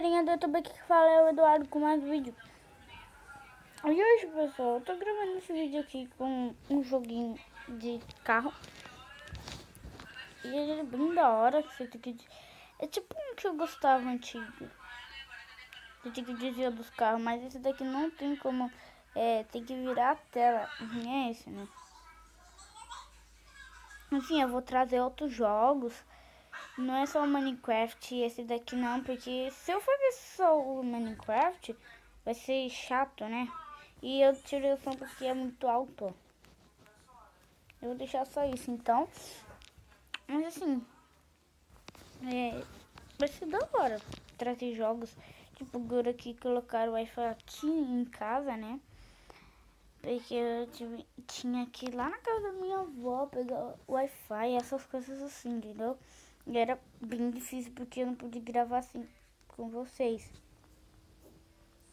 galerinha do YouTube, aqui que fala é o Eduardo com mais vídeo. E hoje, pessoal, eu tô gravando esse vídeo aqui com um joguinho de carro. E ele é bem da hora, que você tem que... É tipo um que eu gostava antigo. Você tem que desviar dos carros, mas esse daqui não tem como... tem que virar a tela. É esse, né? Enfim, eu vou trazer outros jogos. Não é só o Minecraft, esse daqui não, porque se eu fazer só o Minecraft, vai ser chato, né? E eu tirei o som porque é muito alto. Eu vou deixar só isso, então. Mas assim, vai ser da hora trazer jogos. Tipo, agora aqui colocar o Wi-Fi aqui em casa, né? Porque eu tinha que ir lá na casa da minha avó pegar o Wi-Fi, essas coisas assim, entendeu? E era bem difícil porque eu não pude gravar assim com vocês.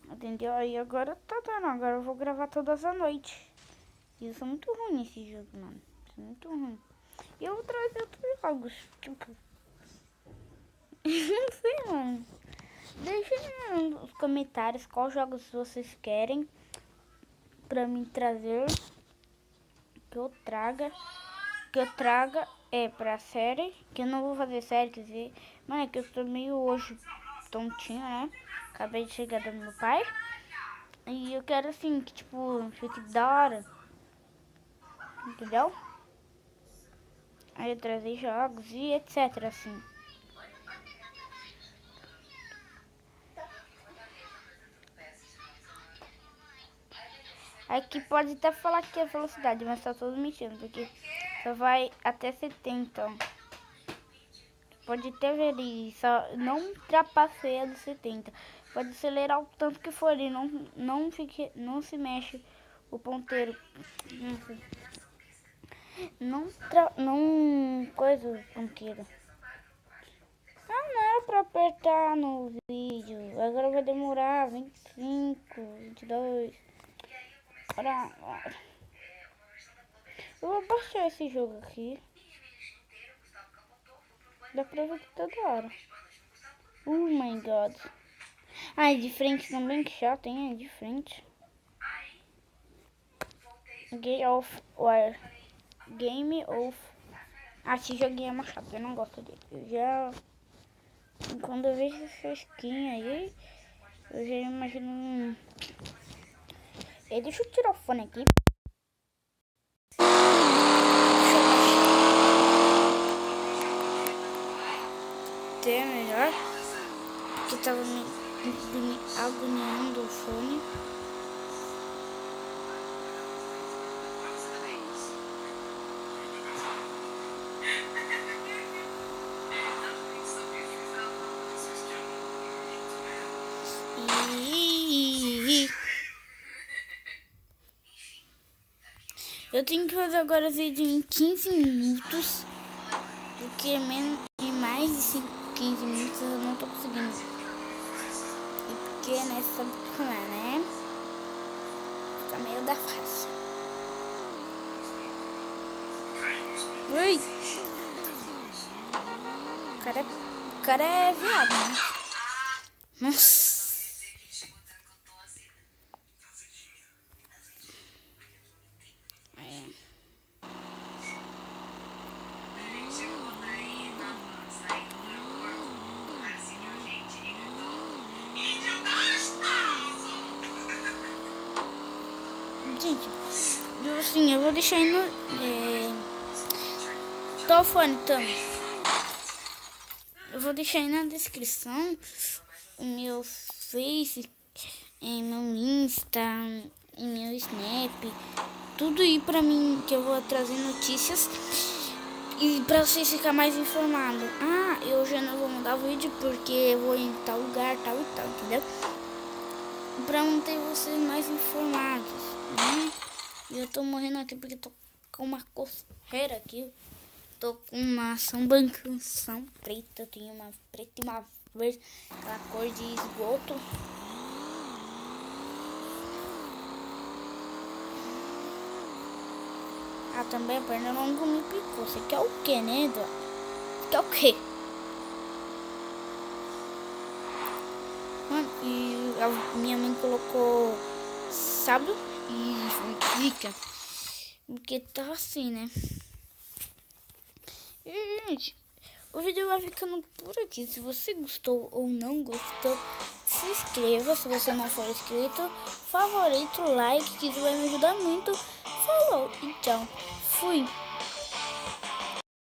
Entendeu? Aí agora tá dando, agora eu vou gravar todas as noites. E eu sou muito ruim nesse jogo, mano. Sou muito ruim. E eu vou trazer outros jogos, tipo... não sei, mano. Deixa nos comentários quais jogos vocês querem pra mim trazer. Que eu traga pra série. Que eu não vou fazer série, quer dizer... Mano, é que eu tô meio hoje tontinha, né? Acabei de chegar do meu pai. E eu quero assim, que tipo, fique da hora. Entendeu? Aí eu trazer jogos e etc, assim. Aqui pode até falar que é velocidade, mas tá todo mentindo, porque só vai até 70. Pode até ver isso, só não ultrapassei a dos 70. Pode acelerar o tanto que for e não se mexe o ponteiro. Não coisa o ponteiro. Ah, não era pra apertar no vídeo. Agora vai demorar 25, 22. Ora. Eu vou baixar esse jogo aqui. Dá pra ver que tá da hora. Oh my god. Ah, é de frente também, que chato, hein? É de frente. Game of War. Game of... Ah, esse joguinho é mais chato, eu não gosto dele. Eu já... Quando eu vejo essa skin aí, eu já imagino... Deixa eu tirar o fone aqui. Até melhor. Que tava me agoniando o fone. Eu tenho que fazer agora vídeo em 15 minutos. Porque mais de 15 minutos eu não tô conseguindo. E porque, né, sabe como é, né? Fica meio da face. Ui! O cara é viado, né? Nossa! Gente, assim, eu vou deixar aí no... Tô o fone também. Eu vou deixar aí na descrição o meu Face, meu Insta, meu Snap, tudo aí pra mim, que eu vou trazer notícias e pra vocês ficarem mais informados. Ah, eu já não vou mudar o vídeo porque eu vou em tal lugar, tal e tal, entendeu? Pra manter vocês mais informados, né? E eu tô morrendo aqui porque tô com uma coceira aqui. Tô com uma sambancação preta. Eu tenho uma preta e uma verde, aquela cor de esgoto. Ah, também a perna longa me picou. Você quer o que, né, Eduardo? Você quer o que? minha mãe colocou sábado e fica. Porque tá assim, né? E, gente, o vídeo vai ficando por aqui. Se você gostou ou não gostou, se inscreva se você não for inscrito. Favorito, like, que isso vai me ajudar muito. Falou e tchau. Fui.